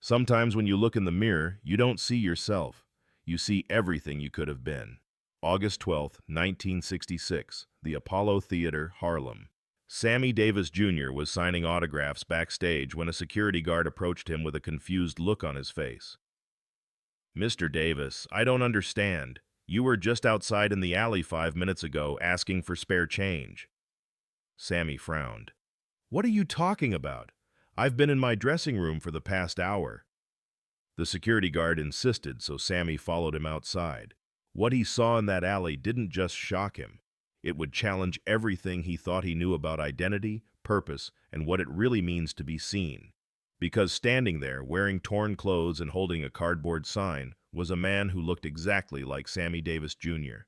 Sometimes when you look in the mirror, you don't see yourself. You see everything you could have been. August 12th, 1966, the Apollo Theater, Harlem. Sammy Davis Jr. was signing autographs backstage when a security guard approached him with a confused look on his face. "Mr. Davis, I don't understand. You were just outside in the alley 5 minutes ago asking for spare change." Sammy frowned. "What are you talking about? I've been in my dressing room for the past hour." The security guard insisted, so Sammy followed him outside. What he saw in that alley didn't just shock him. It would challenge everything he thought he knew about identity, purpose, and what it really means to be seen. Because standing there, wearing torn clothes and holding a cardboard sign, was a man who looked exactly like Sammy Davis Jr.,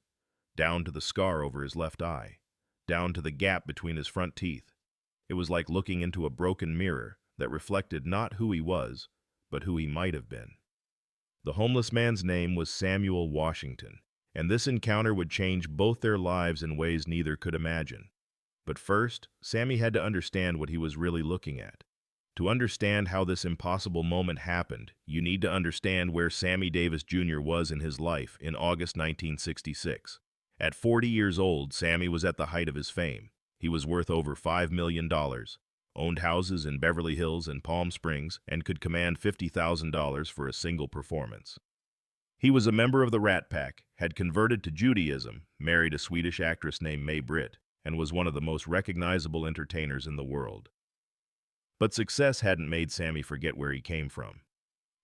down to the scar over his left eye, down to the gap between his front teeth. It was like looking into a broken mirror that reflected not who he was, but who he might have been. The homeless man's name was Samuel Washington, and this encounter would change both their lives in ways neither could imagine. But first, Sammy had to understand what he was really looking at. To understand how this impossible moment happened, you need to understand where Sammy Davis Jr. was in his life in August 1966. At 40 years old, Sammy was at the height of his fame. He was worth over $5 million, owned houses in Beverly Hills and Palm Springs, and could command $50,000 for a single performance. He was a member of the Rat Pack, had converted to Judaism, married a Swedish actress named May Britt, and was one of the most recognizable entertainers in the world. But success hadn't made Sammy forget where he came from.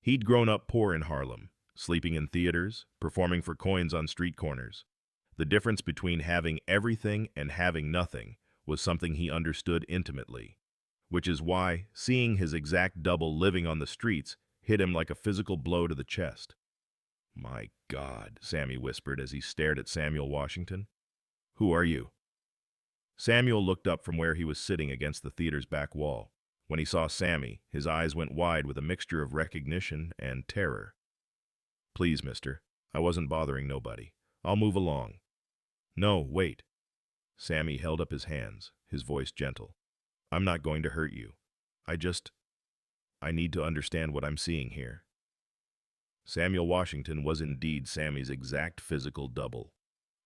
He'd grown up poor in Harlem, sleeping in theaters, performing for coins on street corners. The difference between having everything and having nothing was something he understood intimately, which is why seeing his exact double living on the streets hit him like a physical blow to the chest. "My God," Sammy whispered as he stared at Samuel Washington. "Who are you?" Samuel looked up from where he was sitting against the theater's back wall. When he saw Sammy, his eyes went wide with a mixture of recognition and terror. "Please, mister, I wasn't bothering nobody. I'll move along." "No, wait." Sammy held up his hands, his voice gentle. "I'm not going to hurt you. I need to understand what I'm seeing here." Samuel Washington was indeed Sammy's exact physical double.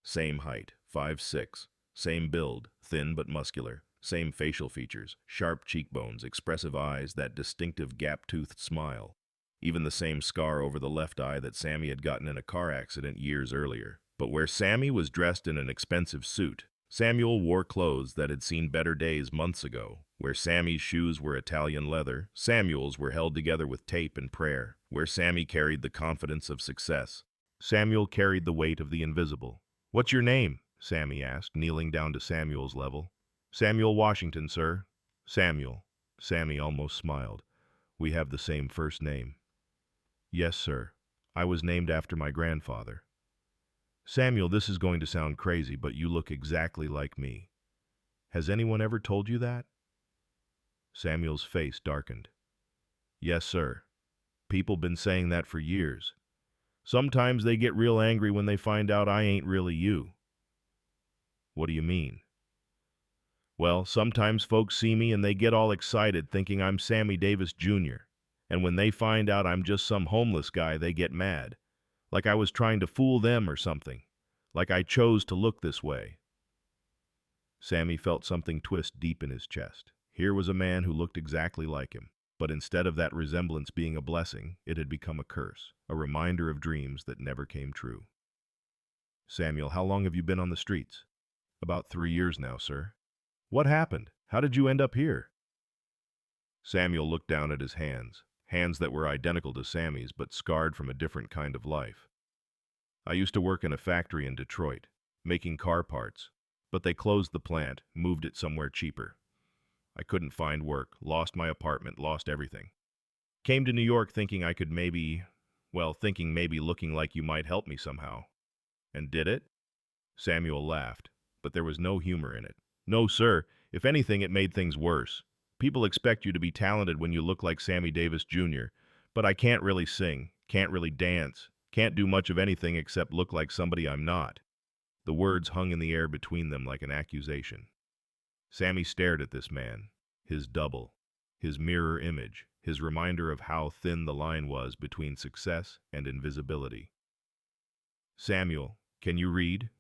Same height, 5'6", same build, thin but muscular, same facial features, sharp cheekbones, expressive eyes, that distinctive gap-toothed smile. Even the same scar over the left eye that Sammy had gotten in a car accident years earlier. But where Sammy was dressed in an expensive suit, Samuel wore clothes that had seen better days months ago. Where Sammy's shoes were Italian leather, Samuel's were held together with tape and prayer. Where Sammy carried the confidence of success, Samuel carried the weight of the invisible. "What's your name?" Sammy asked, kneeling down to Samuel's level. "Samuel Washington, sir." "Samuel." Sammy almost smiled. "We have the same first name." "Yes, sir. I was named after my grandfather." "Samuel, this is going to sound crazy, but you look exactly like me. Has anyone ever told you that?" Samuel's face darkened. "Yes, sir. People been saying that for years. Sometimes they get real angry when they find out I ain't really you." "What do you mean?" "Well, sometimes folks see me and they get all excited thinking I'm Sammy Davis Jr. And when they find out I'm just some homeless guy, they get mad. Like I was trying to fool them or something. Like I chose to look this way." Sammy felt something twist deep in his chest. Here was a man who looked exactly like him. But instead of that resemblance being a blessing, it had become a curse, a reminder of dreams that never came true. "Samuel, how long have you been on the streets?" "About 3 years now, sir." "What happened? How did you end up here?" Samuel looked down at his hands, hands that were identical to Sammy's but scarred from a different kind of life. "I used to work in a factory in Detroit, making car parts, but they closed the plant, moved it somewhere cheaper. I couldn't find work, lost my apartment, lost everything. Came to New York thinking thinking maybe looking like you might help me somehow." "And did it?" Samuel laughed, but there was no humor in it. "No, sir. If anything, it made things worse. People expect you to be talented when you look like Sammy Davis Jr., but I can't really sing, can't really dance, can't do much of anything except look like somebody I'm not." The words hung in the air between them like an accusation. Sammy stared at this man, his double, his mirror image, his reminder of how thin the line was between success and invisibility. Samuel, can you read?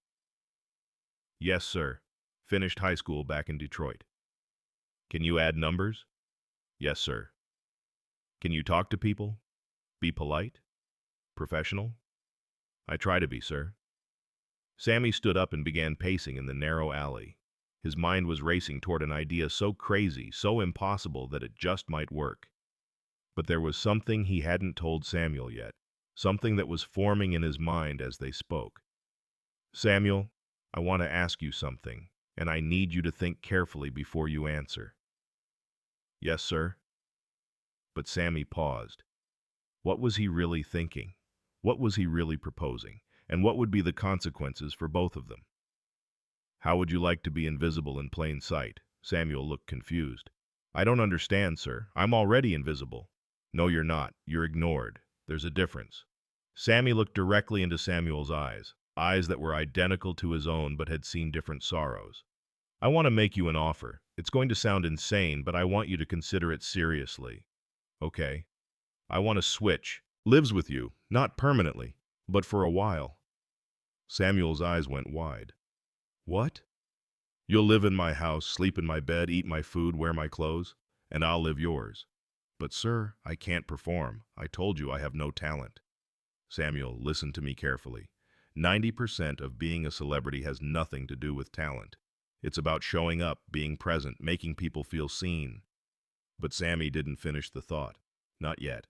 Yes, sir. Finished high school back in Detroit. Can you add numbers? Yes, sir. Can you talk to people? Be polite? Professional? I try to be, sir. Sammy stood up and began pacing in the narrow alley. His mind was racing toward an idea so crazy, so impossible that it just might work. But there was something he hadn't told Samuel yet, something that was forming in his mind as they spoke. Samuel, I want to ask you something, and I need you to think carefully before you answer. Yes, sir. But Sammy paused. What was he really thinking? What was he really proposing? And what would be the consequences for both of them? How would you like to be invisible in plain sight? Samuel looked confused. I don't understand, sir. I'm already invisible. No, you're not. You're ignored. There's a difference. Sammy looked directly into Samuel's eyes, eyes that were identical to his own but had seen different sorrows. I want to make you an offer. It's going to sound insane, but I want you to consider it seriously. Okay. I want to switch. Lives with you, not permanently, but for a while. Samuel's eyes went wide. What? You'll live in my house, sleep in my bed, eat my food, wear my clothes, and I'll live yours. But sir, I can't perform. I told you I have no talent. Samuel, listen to me carefully. 90% of being a celebrity has nothing to do with talent. It's about showing up, being present, making people feel seen. But Sammy didn't finish the thought. Not yet.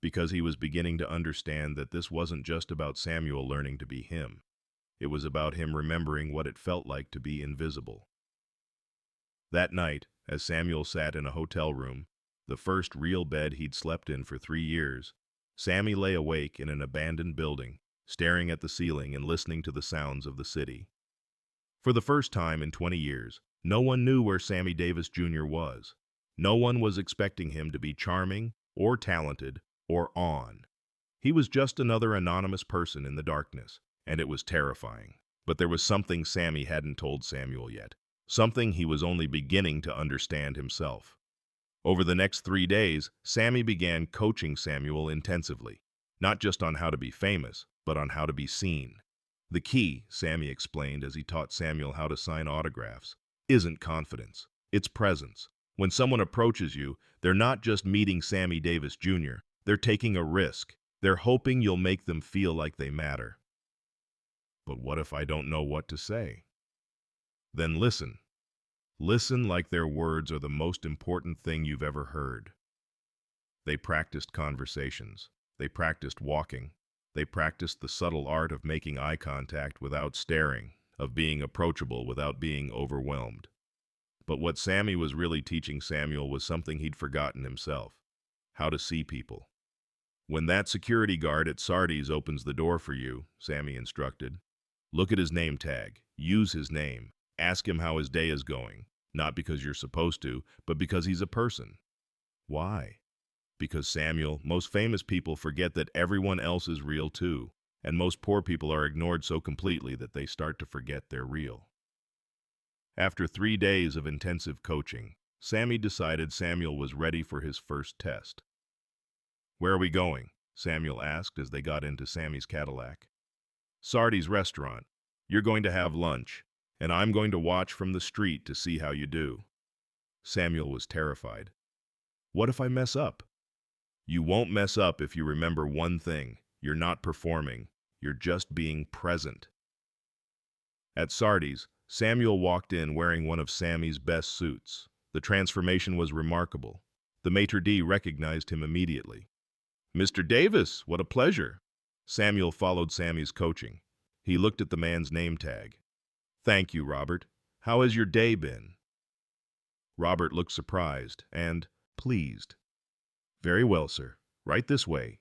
Because he was beginning to understand that this wasn't just about Samuel learning to be him. It was about him remembering what it felt like to be invisible. That night, as Samuel sat in a hotel room, the first real bed he'd slept in for 3 years, Sammy lay awake in an abandoned building, staring at the ceiling and listening to the sounds of the city. For the first time in 20 years, no one knew where Sammy Davis Jr. was. No one was expecting him to be charming, or talented, or on. He was just another anonymous person in the darkness, and it was terrifying. But there was something Sammy hadn't told Samuel yet, something he was only beginning to understand himself. Over the next 3 days, Sammy began coaching Samuel intensively, not just on how to be famous, but on how to be seen. The key, Sammy explained as he taught Samuel how to sign autographs, isn't confidence, it's presence. When someone approaches you, they're not just meeting Sammy Davis Jr., they're taking a risk. They're hoping you'll make them feel like they matter. But what if I don't know what to say? Then listen. Listen like their words are the most important thing you've ever heard. They practiced conversations. They practiced walking. They practiced the subtle art of making eye contact without staring, of being approachable without being overwhelmed. But what Sammy was really teaching Samuel was something he'd forgotten himself: how to see people. When that security guard at Sardi's opens the door for you, Sammy instructed, look at his name tag, use his name, ask him how his day is going, not because you're supposed to, but because he's a person. Why? Because Samuel, most famous people forget that everyone else is real too, and most poor people are ignored so completely that they start to forget they're real. After 3 days of intensive coaching, Sammy decided Samuel was ready for his first test. Where are we going? Samuel asked as they got into Sammy's Cadillac. Sardi's restaurant. You're going to have lunch, and I'm going to watch from the street to see how you do. Samuel was terrified. What if I mess up? You won't mess up if you remember one thing. You're not performing. You're just being present. At Sardi's, Samuel walked in wearing one of Sammy's best suits. The transformation was remarkable. The maitre d' recognized him immediately. Mr. Davis, what a pleasure. Samuel followed Sammy's coaching. He looked at the man's name tag. Thank you, Robert. How has your day been? Robert looked surprised and pleased. Very well, sir. Right this way.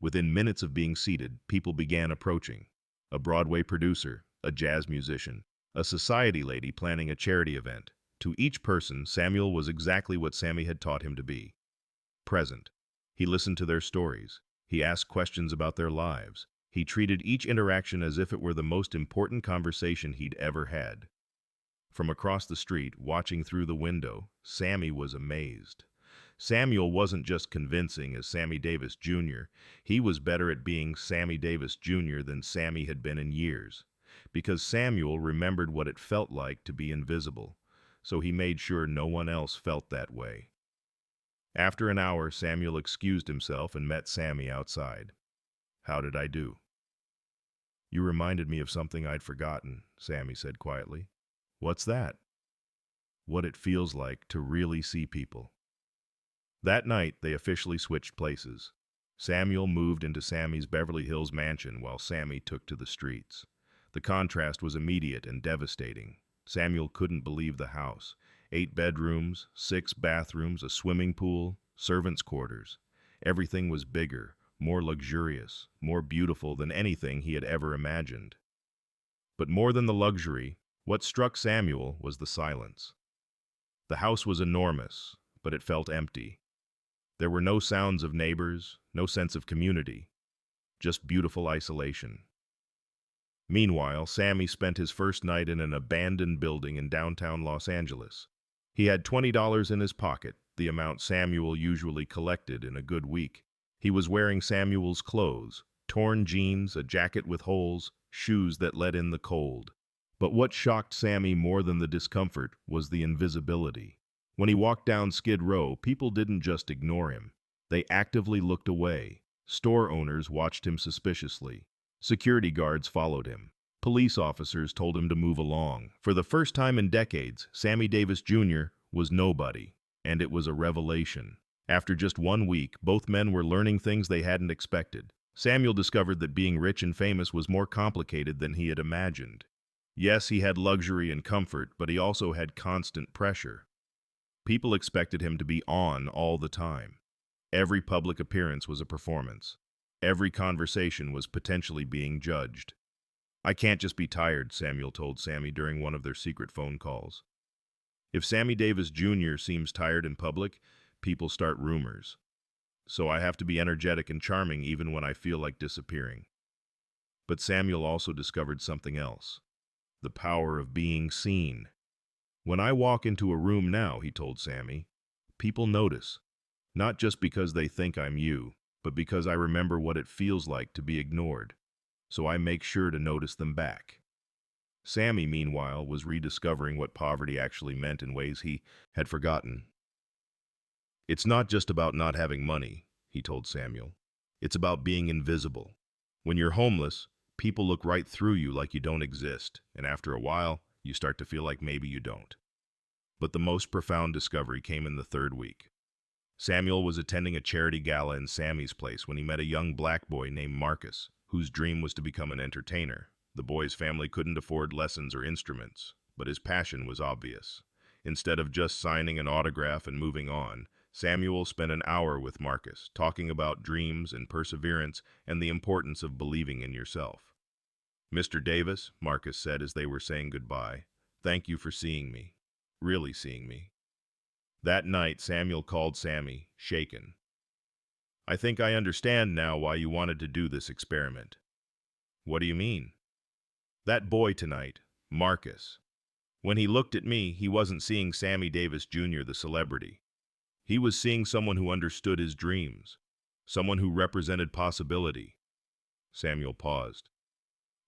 Within minutes of being seated, people began approaching. A Broadway producer, a jazz musician, a society lady planning a charity event. To each person, Samuel was exactly what Sammy had taught him to be: present. He listened to their stories. He asked questions about their lives. He treated each interaction as if it were the most important conversation he'd ever had. From across the street, watching through the window, Sammy was amazed. Samuel wasn't just convincing as Sammy Davis Jr., he was better at being Sammy Davis Jr. than Sammy had been in years. Because Samuel remembered what it felt like to be invisible, so he made sure no one else felt that way. After an hour, Samuel excused himself and met Sammy outside. "How did I do?" "You reminded me of something I'd forgotten," Sammy said quietly. "What's that?" "What it feels like to really see people." That night, they officially switched places. Samuel moved into Sammy's Beverly Hills mansion while Sammy took to the streets. The contrast was immediate and devastating. Samuel couldn't believe the house. 8 bedrooms, 6 bathrooms, a swimming pool, servants' quarters. Everything was bigger, more luxurious, more beautiful than anything he had ever imagined. But more than the luxury, what struck Samuel was the silence. The house was enormous, but it felt empty. There were no sounds of neighbors, no sense of community, just beautiful isolation. Meanwhile, Sammy spent his first night in an abandoned building in downtown Los Angeles. He had $20 in his pocket, the amount Samuel usually collected in a good week. He was wearing Samuel's clothes, torn jeans, a jacket with holes, shoes that let in the cold. But what shocked Sammy more than the discomfort was the invisibility. When he walked down Skid Row, people didn't just ignore him. They actively looked away. Store owners watched him suspiciously. Security guards followed him. Police officers told him to move along. For the first time in decades, Sammy Davis Jr. was nobody, and it was a revelation. After just 1 week, both men were learning things they hadn't expected. Samuel discovered that being rich and famous was more complicated than he had imagined. Yes, he had luxury and comfort, but he also had constant pressure. People expected him to be on all the time. Every public appearance was a performance. Every conversation was potentially being judged. "I can't just be tired," Samuel told Sammy during one of their secret phone calls. If Sammy Davis Jr. seems tired in public, people start rumors. So I have to be energetic and charming even when I feel like disappearing. But Samuel also discovered something else. The power of being seen. "When I walk into a room now," he told Sammy, "people notice. Not just because they think I'm you, but because I remember what it feels like to be ignored. So I make sure to notice them back." Sammy, meanwhile, was rediscovering what poverty actually meant in ways he had forgotten. "It's not just about not having money," he told Samuel. "It's about being invisible. When you're homeless, people look right through you like you don't exist, and after a while, you start to feel like maybe you don't." But the most profound discovery came in the 3rd week. Samuel was attending a charity gala in Sammy's place when he met a young black boy named Marcus, whose dream was to become an entertainer. The boy's family couldn't afford lessons or instruments, but his passion was obvious. Instead of just signing an autograph and moving on, Samuel spent an hour with Marcus, talking about dreams and perseverance and the importance of believing in yourself. "Mr. Davis," Marcus said as they were saying goodbye, "thank you for seeing me. Really seeing me." That night, Samuel called Sammy, shaken. "I think I understand now why you wanted to do this experiment." "What do you mean?" "That boy tonight, Marcus. When he looked at me, he wasn't seeing Sammy Davis Jr., the celebrity. He was seeing someone who understood his dreams, someone who represented possibility." Samuel paused.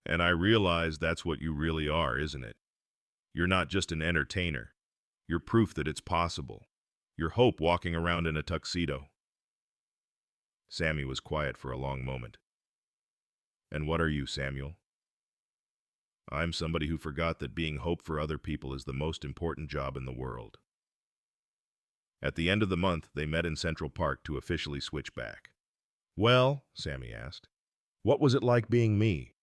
"And I realized that's what you really are, isn't it? You're not just an entertainer. You're proof that it's possible. You're hope walking around in a tuxedo." Sammy was quiet for a long moment. "And what are you, Samuel?" "I'm somebody who forgot that being hope for other people is the most important job in the world." At the end of the month, they met in Central Park to officially switch back. "Well," Sammy asked, "what was it like being me?"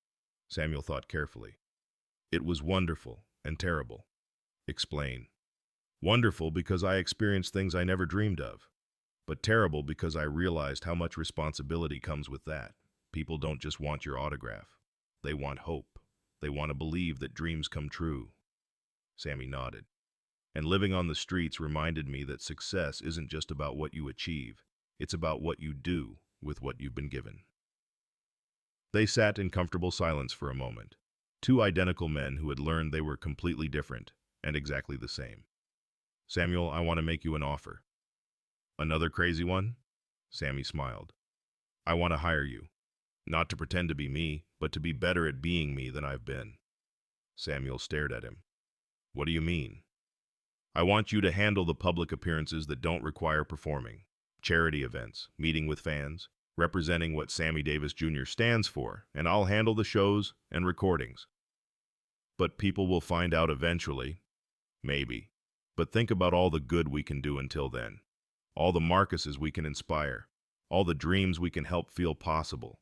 Samuel thought carefully. "It was wonderful and terrible." "Explain." "Wonderful because I experienced things I never dreamed of, but terrible because I realized how much responsibility comes with that. People don't just want your autograph. They want hope. They want to believe that dreams come true." Sammy nodded. "And living on the streets reminded me that success isn't just about what you achieve. It's about what you do with what you've been given." They sat in comfortable silence for a moment. Two identical men who had learned they were completely different and exactly the same. "Samuel, I want to make you an offer." Another crazy one? Sammy smiled. I want to hire you. Not to pretend to be me, but to be better at being me than I've been. Samuel stared at him. What do you mean? I want you to handle the public appearances that don't require performing. Charity events, meeting with fans, representing what Sammy Davis Jr. stands for, and I'll handle the shows and recordings. But people will find out eventually. Maybe. But think about all the good we can do until then. All the Marcuses we can inspire. All the dreams we can help feel possible.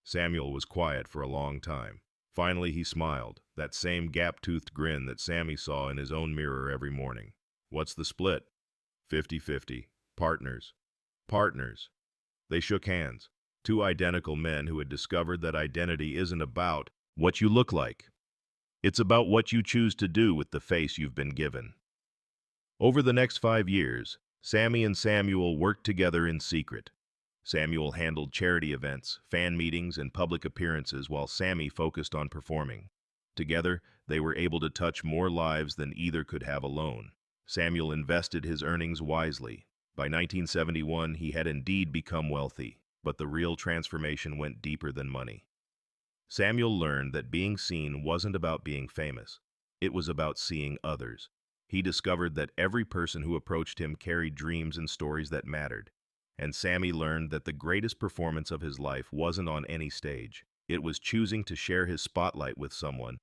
Samuel was quiet for a long time. Finally, he smiled, that same gap-toothed grin that Sammy saw in his own mirror every morning. What's the split? 50-50. Partners. Partners. They shook hands. Two identical men who had discovered that identity isn't about what you look like. It's about what you choose to do with the face you've been given. Over the next 5 years, Sammy and Samuel worked together in secret. Samuel handled charity events, fan meetings, and public appearances while Sammy focused on performing. Together, they were able to touch more lives than either could have alone. Samuel invested his earnings wisely. By 1971, he had indeed become wealthy, but the real transformation went deeper than money. Samuel learned that being seen wasn't about being famous. It was about seeing others. He discovered that every person who approached him carried dreams and stories that mattered. And Sammy learned that the greatest performance of his life wasn't on any stage. It was choosing to share his spotlight with someone